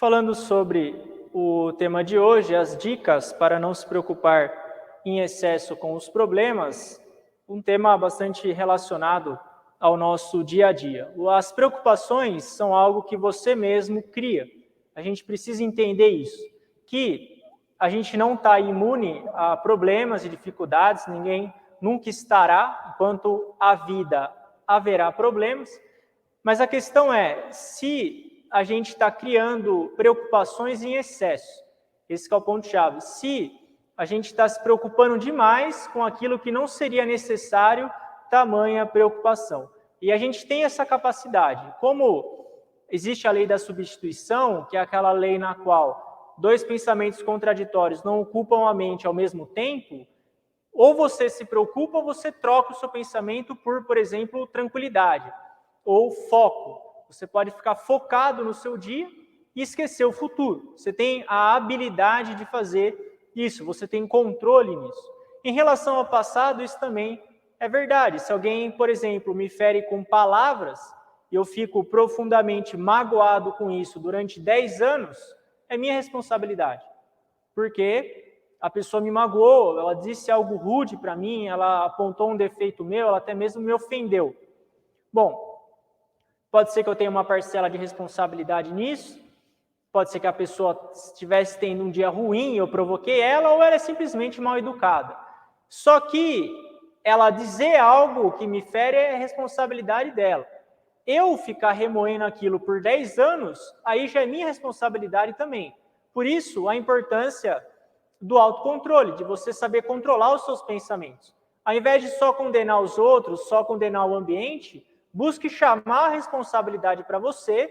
Falando sobre o tema de hoje, as dicas para não se preocupar em excesso com os problemas, um tema bastante relacionado ao nosso dia a dia. As preocupações são algo que você mesmo cria. A gente precisa entender isso, que a gente não está imune a problemas e dificuldades, ninguém nunca estará, enquanto a vida haverá problemas, mas a questão é, se a gente está criando preocupações em excesso, esse é o ponto-chave. Se a gente está se preocupando demais com aquilo que não seria necessário, tamanha preocupação. E a gente tem essa capacidade. Como existe a lei da substituição, que é aquela lei na qual dois pensamentos contraditórios não ocupam a mente ao mesmo tempo, ou você se preocupa ou você troca o seu pensamento por exemplo, tranquilidade ou foco. Você pode ficar focado no seu dia e esquecer o futuro. Você tem a habilidade de fazer isso, você tem controle nisso. Em relação ao passado, isso também é verdade. Se alguém, por exemplo, me fere com palavras e eu fico profundamente magoado com isso durante 10 anos, é minha responsabilidade. Porque a pessoa me magoou, ela disse algo rude para mim, ela apontou um defeito meu, ela até mesmo me ofendeu. Bom, pode ser que eu tenha uma parcela de responsabilidade nisso, pode ser que a pessoa estivesse tendo um dia ruim, eu provoquei ela, ou ela é simplesmente mal educada. Só que ela dizer algo que me fere é responsabilidade dela. Eu ficar remoendo aquilo por 10 anos, aí já é minha responsabilidade também. Por isso, a importância do autocontrole, de você saber controlar os seus pensamentos. Ao invés de só condenar os outros, só condenar o ambiente, busque chamar a responsabilidade para você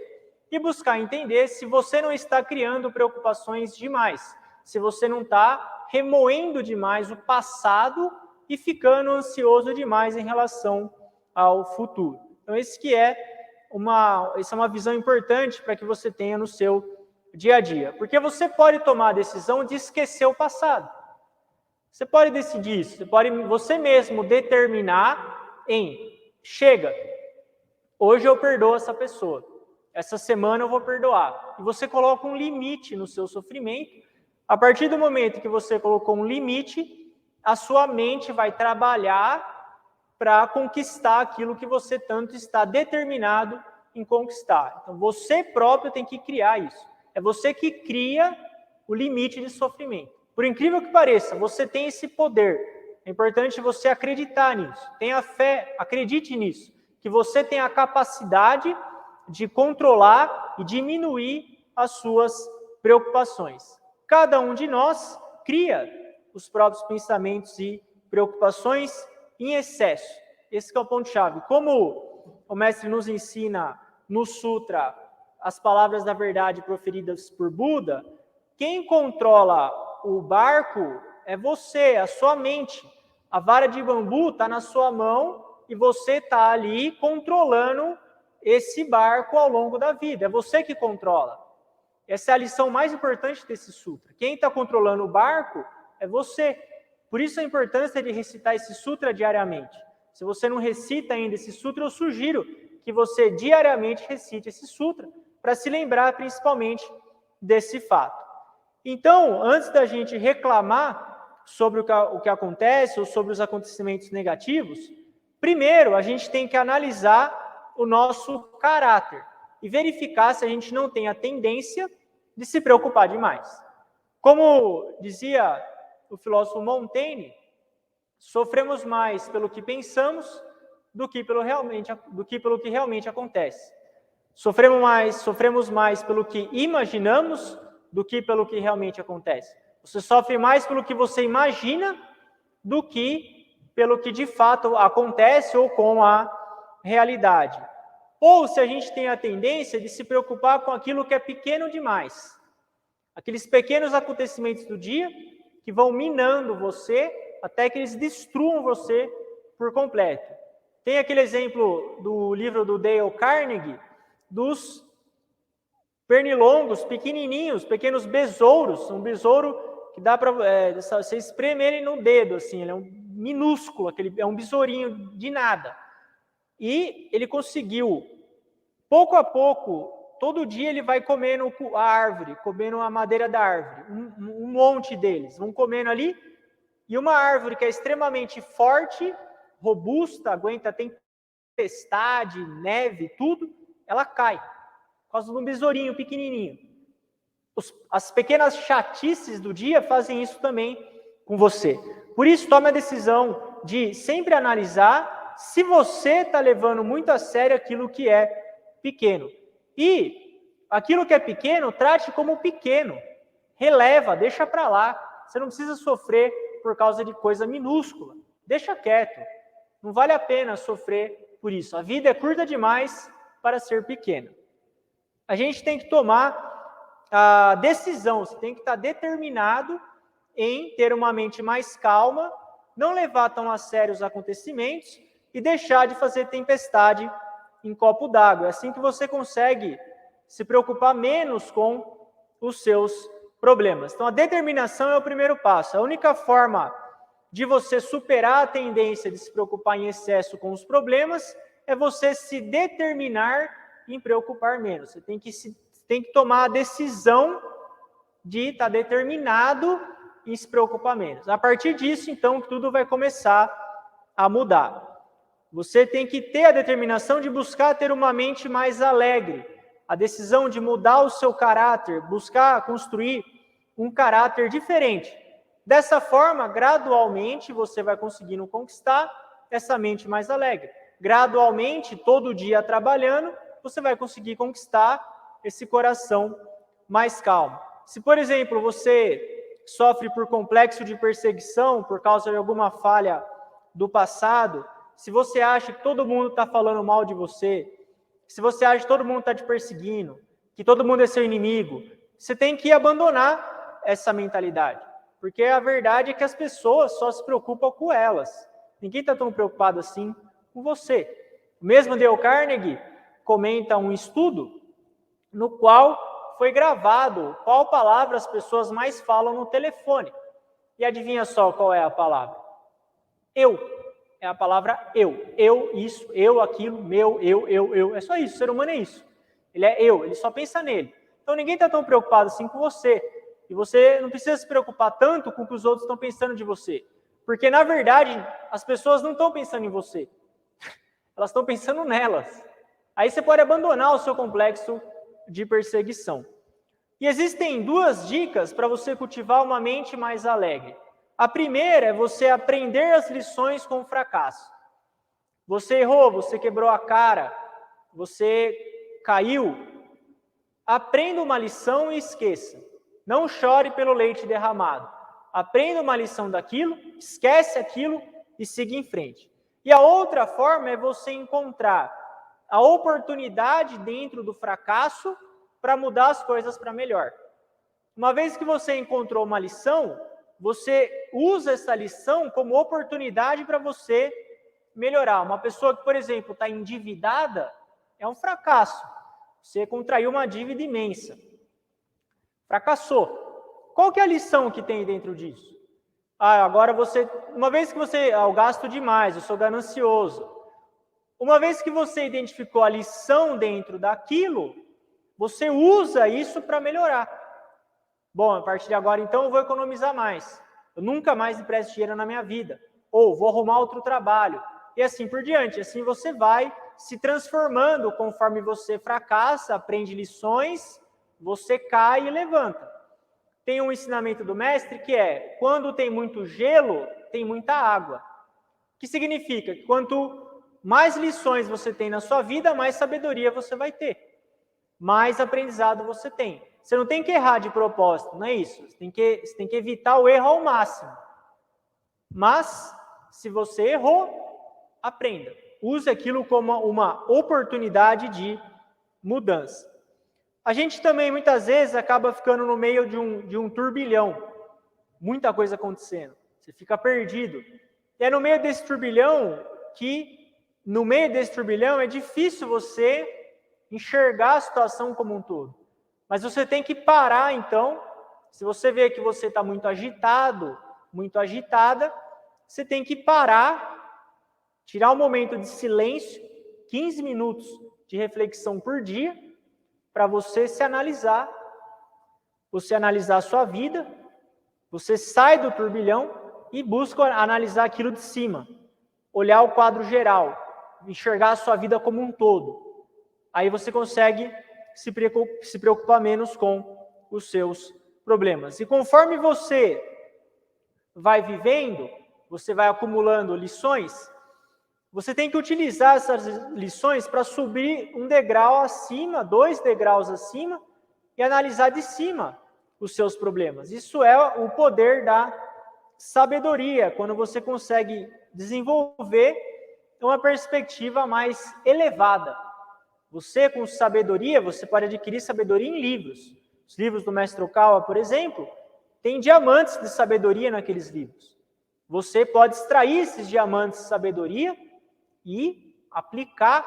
e buscar entender se você não está criando preocupações demais, se você não está remoendo demais o passado e ficando ansioso demais em relação ao futuro. Então, essa é uma visão importante para que você tenha no seu dia a dia. Porque você pode tomar a decisão de esquecer o passado. Você pode decidir isso, você pode você mesmo determinar chega, hoje eu perdoo essa pessoa, essa semana eu vou perdoar. E você coloca um limite no seu sofrimento. A partir do momento que você colocou um limite, a sua mente vai trabalhar para conquistar aquilo que você tanto está determinado em conquistar. Então, você próprio tem que criar isso. É você que cria o limite de sofrimento. Por incrível que pareça, você tem esse poder. É importante você acreditar nisso. Tenha fé, acredite nisso. Que você tem a capacidade de controlar e diminuir as suas preocupações. Cada um de nós cria os próprios pensamentos e preocupações em excesso. Esse é o ponto-chave. Como o mestre nos ensina no Sutra as palavras da verdade proferidas por Buda, quem controla o barco é você, a sua mente. A vara de bambu está na sua mão e você está ali controlando esse barco ao longo da vida. É você que controla. Essa é a lição mais importante desse sutra. Quem está controlando o barco é você. Por isso a importância de recitar esse sutra diariamente. Se você não recita ainda esse sutra, eu sugiro que você diariamente recite esse sutra, para se lembrar principalmente desse fato. Então, antes da gente reclamar sobre o que acontece ou sobre os acontecimentos negativos, primeiro a gente tem que analisar o nosso caráter e verificar se a gente não tem a tendência de se preocupar demais. Como dizia o filósofo Montaigne, sofremos mais pelo que pensamos do que pelo que realmente acontece. Sofremos mais pelo que imaginamos do que pelo que realmente acontece. Você sofre mais pelo que você imagina do que pelo que de fato acontece ou com a realidade. Ou se a gente tem a tendência de se preocupar com aquilo que é pequeno demais. Aqueles pequenos acontecimentos do dia que vão minando você até que eles destruam você por completo. Tem aquele exemplo do livro do Dale Carnegie, dos pernilongos pequenininhos, pequenos besouros. Um besouro que dá para você espremer ele no dedo, assim, ele é um minúsculo, é um besourinho de nada. E ele conseguiu, pouco a pouco, todo dia ele vai comendo a árvore, comendo a madeira da árvore, um monte deles, vão comendo ali, e uma árvore que é extremamente forte, robusta, aguenta tempestade, neve, tudo, ela cai, por causa de um besourinho pequenininho. As pequenas chatices do dia fazem isso também com você. Por isso, tome a decisão de sempre analisar se você está levando muito a sério aquilo que é pequeno. E aquilo que é pequeno, trate como pequeno. Releva, deixa para lá. Você não precisa sofrer por causa de coisa minúscula. Deixa quieto. Não vale a pena sofrer por isso. A vida é curta demais para ser pequena. A gente tem que tomar a decisão, você tem que estar determinado em ter uma mente mais calma, não levar tão a sério os acontecimentos e deixar de fazer tempestade em copo d'água. É assim que você consegue se preocupar menos com os seus problemas. Então, a determinação é o primeiro passo. A única forma de você superar a tendência de se preocupar em excesso com os problemas é você se determinar em preocupar menos. Você tem que tomar a decisão de estar determinado em se preocupar menos. A partir disso, então, tudo vai começar a mudar. Você tem que ter a determinação de buscar ter uma mente mais alegre, a decisão de mudar o seu caráter, buscar construir um caráter diferente. Dessa forma, gradualmente, você vai conseguindo conquistar essa mente mais alegre. Gradualmente, todo dia trabalhando, você vai conseguir conquistar esse coração mais calmo. Se, por exemplo, você sofre por complexo de perseguição por causa de alguma falha do passado, se você acha que todo mundo está falando mal de você, se você acha que todo mundo está te perseguindo, que todo mundo é seu inimigo, você tem que abandonar essa mentalidade. Porque a verdade é que as pessoas só se preocupam com elas. Ninguém está tão preocupado assim com você. O mesmo Dale Carnegie comenta um estudo no qual foi gravado qual palavra as pessoas mais falam no telefone. E adivinha só qual é a palavra? Eu. É a palavra eu. Eu, isso, eu, aquilo, meu, eu. É só isso, o ser humano é isso. Ele é eu, ele só pensa nele. Então ninguém está tão preocupado assim com você. E você não precisa se preocupar tanto com o que os outros estão pensando de você. Porque, na verdade, as pessoas não estão pensando em você. Elas estão pensando nelas. Aí você pode abandonar o seu complexo de perseguição. E existem duas dicas para você cultivar uma mente mais alegre. A primeira é você aprender as lições com o fracasso. Você errou, você quebrou a cara, você caiu. Aprenda uma lição e esqueça. Não chore pelo leite derramado. Aprenda uma lição daquilo, esquece aquilo e siga em frente. E a outra forma é você encontrar a oportunidade dentro do fracasso para mudar as coisas para melhor. Uma vez que você encontrou uma lição, você usa essa lição como oportunidade para você melhorar. Uma pessoa que, por exemplo, está endividada, é um fracasso. Você contraiu uma dívida imensa. Fracassou. Qual que é a lição que tem dentro disso? Agora você, uma vez que você, eu gasto demais, eu sou ganancioso. Uma vez que você identificou a lição dentro daquilo, você usa isso para melhorar. Bom, a partir de agora, então, eu vou economizar mais. Eu nunca mais empresto dinheiro na minha vida. Ou vou arrumar outro trabalho. E assim por diante. Assim você vai se transformando conforme você fracassa, aprende lições, você cai e levanta. Tem um ensinamento do mestre que é, quando tem muito gelo, tem muita água. Que significa que quanto mais lições você tem na sua vida, mais sabedoria você vai ter. Mais aprendizado você tem. Você não tem que errar de propósito, não é isso. Você tem que evitar o erro ao máximo. Mas, se você errou, aprenda. Use aquilo como uma oportunidade de mudança. A gente também, muitas vezes, acaba ficando no meio de um turbilhão. Muita coisa acontecendo. Você fica perdido. E é no meio desse turbilhão é difícil você enxergar a situação como um todo. Mas você tem que parar, então. Se você vê que você está muito agitado, muito agitada, você tem que parar, tirar um momento de silêncio, 15 minutos de reflexão por dia, para você se analisar, você analisar a sua vida, você sai do turbilhão e busca analisar aquilo de cima, olhar o quadro geral, enxergar a sua vida como um todo. Aí você consegue se preocupar menos com os seus problemas. E conforme você vai vivendo, você vai acumulando lições, você tem que utilizar essas lições para subir um degrau acima, 2 degraus acima, e analisar de cima os seus problemas. Isso é o poder da sabedoria, quando você consegue desenvolver uma perspectiva mais elevada. Você, com sabedoria, você pode adquirir sabedoria em livros. Os livros do Mestre Okawa, por exemplo, tem diamantes de sabedoria naqueles livros. Você pode extrair esses diamantes de sabedoria e aplicar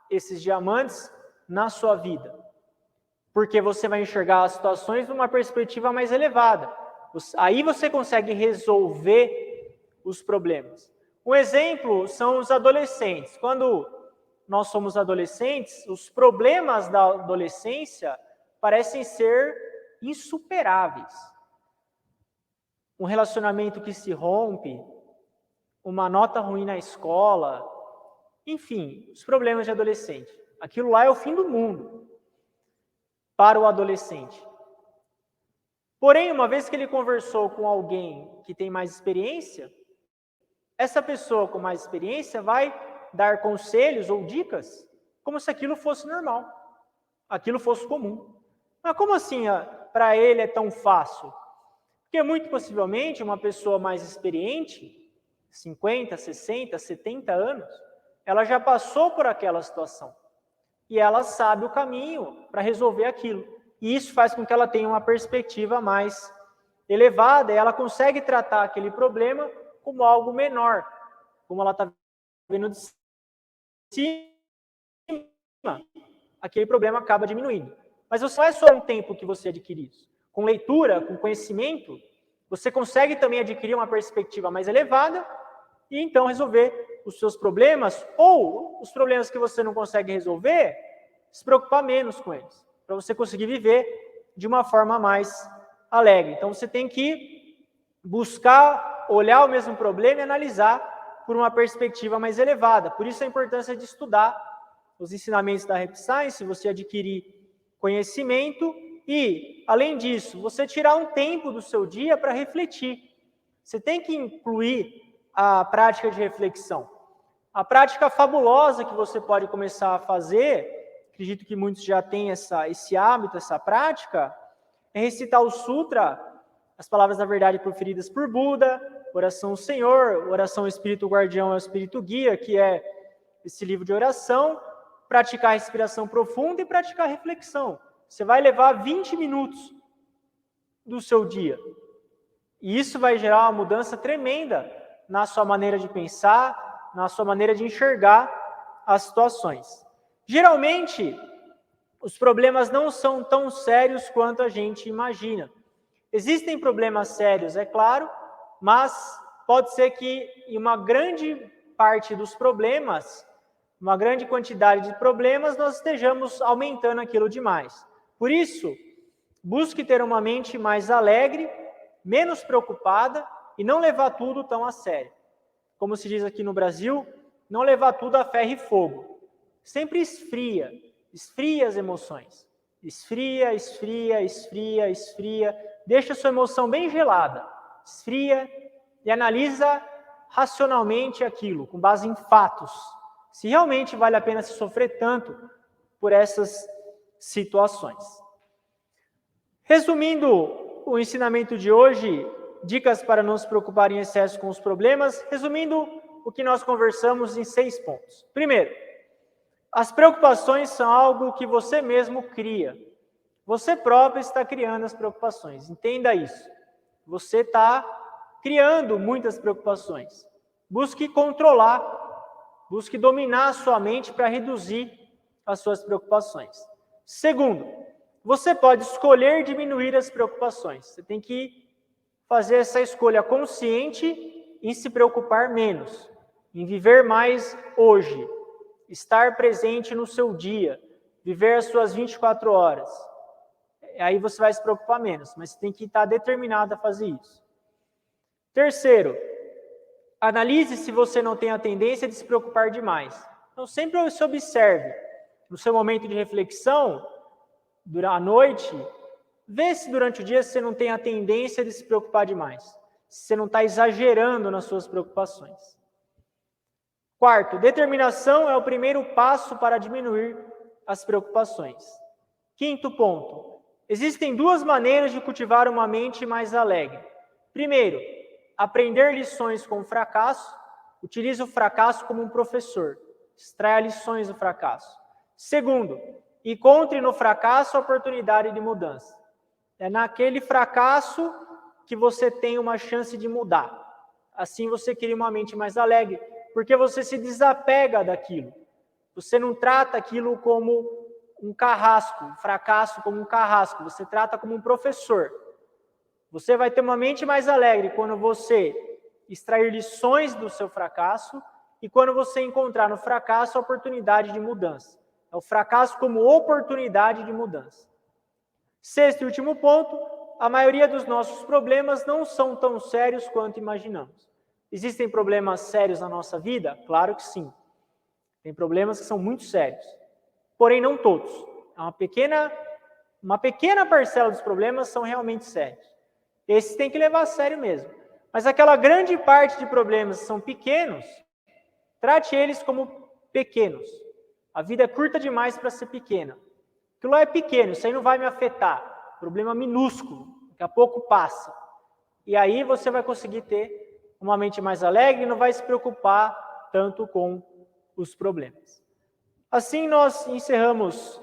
esses diamantes na sua vida. Porque você vai enxergar as situações numa perspectiva mais elevada. Aí você consegue resolver os problemas. Um exemplo são os adolescentes. Quando nós somos adolescentes, os problemas da adolescência parecem ser insuperáveis. Um relacionamento que se rompe, uma nota ruim na escola, enfim, os problemas de adolescente. Aquilo lá é o fim do mundo para o adolescente. Porém, uma vez que ele conversou com alguém que tem mais experiência, essa pessoa com mais experiência vai dar conselhos ou dicas como se aquilo fosse normal, aquilo fosse comum. Mas como assim para ele é tão fácil? Porque muito possivelmente uma pessoa mais experiente, 50, 60, 70 anos, ela já passou por aquela situação. E ela sabe o caminho para resolver aquilo. E isso faz com que ela tenha uma perspectiva mais elevada, e ela consegue tratar aquele problema como algo menor, como ela está vendo de cima, aquele problema acaba diminuindo. Mas não é só um tempo que você adquire isso. Com leitura, com conhecimento, você consegue também adquirir uma perspectiva mais elevada e então resolver os seus problemas, ou os problemas que você não consegue resolver, se preocupar menos com eles, para você conseguir viver de uma forma mais alegre. Então você tem que buscar olhar o mesmo problema e analisar por uma perspectiva mais elevada. Por isso a importância de estudar os ensinamentos da Happy Science, você adquirir conhecimento e, além disso, você tirar um tempo do seu dia para refletir. Você tem que incluir a prática de reflexão. A prática fabulosa que você pode começar a fazer, acredito que muitos já têm esse hábito, essa prática, é recitar o Sutra, as palavras da verdade proferidas por Buda, oração ao Senhor, oração ao Espírito Guardião ao Espírito Guia, que é esse livro de oração, praticar respiração profunda e praticar reflexão. Você vai levar 20 minutos do seu dia. E isso vai gerar uma mudança tremenda na sua maneira de pensar, na sua maneira de enxergar as situações. Geralmente, os problemas não são tão sérios quanto a gente imagina. Existem problemas sérios, é claro, mas pode ser que em uma grande parte dos problemas, uma grande quantidade de problemas, nós estejamos aumentando aquilo demais. Por isso, busque ter uma mente mais alegre, menos preocupada e não levar tudo tão a sério. Como se diz aqui no Brasil, não levar tudo a ferro e fogo. Sempre esfria as emoções. Esfria, esfria, esfria, esfria. Deixa a sua emoção bem gelada. Esfria e analisa racionalmente aquilo, com base em fatos. Se realmente vale a pena se sofrer tanto por essas situações. Resumindo o ensinamento de hoje, dicas para não se preocupar em excesso com os problemas, resumindo o que nós conversamos em 6 pontos. Primeiro, as preocupações são algo que você mesmo cria. Você próprio está criando as preocupações, entenda isso. Você está criando muitas preocupações. Busque controlar, busque dominar a sua mente para reduzir as suas preocupações. Segundo, você pode escolher diminuir as preocupações. Você tem que fazer essa escolha consciente em se preocupar menos, em viver mais hoje, estar presente no seu dia, viver as suas 24 horas. Aí você vai se preocupar menos, mas você tem que estar determinado a fazer isso. Terceiro, analise se você não tem a tendência de se preocupar demais. Então, sempre se observe no seu momento de reflexão, durante a noite, vê se durante o dia você não tem a tendência de se preocupar demais. Se você não está exagerando nas suas preocupações. Quarto, determinação é o primeiro passo para diminuir as preocupações. Quinto ponto, existem duas maneiras de cultivar uma mente mais alegre. Primeiro, aprender lições com o fracasso. Utilize o fracasso como um professor. Extraia lições do fracasso. Segundo, encontre no fracasso a oportunidade de mudança. É naquele fracasso que você tem uma chance de mudar. Assim você cria uma mente mais alegre, porque você se desapega daquilo. Você não trata aquilo como um carrasco, um fracasso como um carrasco, você trata como um professor. Você vai ter uma mente mais alegre quando você extrair lições do seu fracasso e quando você encontrar no fracasso a oportunidade de mudança. É o fracasso como oportunidade de mudança. Sexto e último ponto, a maioria dos nossos problemas não são tão sérios quanto imaginamos. Existem problemas sérios na nossa vida? Claro que sim. Tem problemas que são muito sérios. Porém, não todos. Uma pequena parcela dos problemas são realmente sérios. Esses tem que levar a sério mesmo. Mas aquela grande parte de problemas que são pequenos, trate eles como pequenos. A vida é curta demais para ser pequena. Aquilo lá é pequeno, isso aí não vai me afetar. Problema minúsculo, daqui a pouco passa. E aí você vai conseguir ter uma mente mais alegre e não vai se preocupar tanto com os problemas. Assim nós encerramos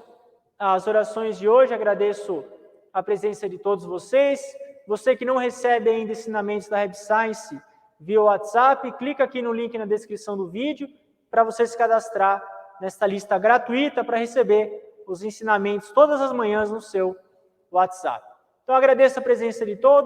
as orações de hoje. Agradeço a presença de todos vocês. Você que não recebe ainda ensinamentos da Reb Science via WhatsApp, clica aqui no link na descrição do vídeo para você se cadastrar nesta lista gratuita para receber os ensinamentos todas as manhãs no seu WhatsApp. Então agradeço a presença de todos.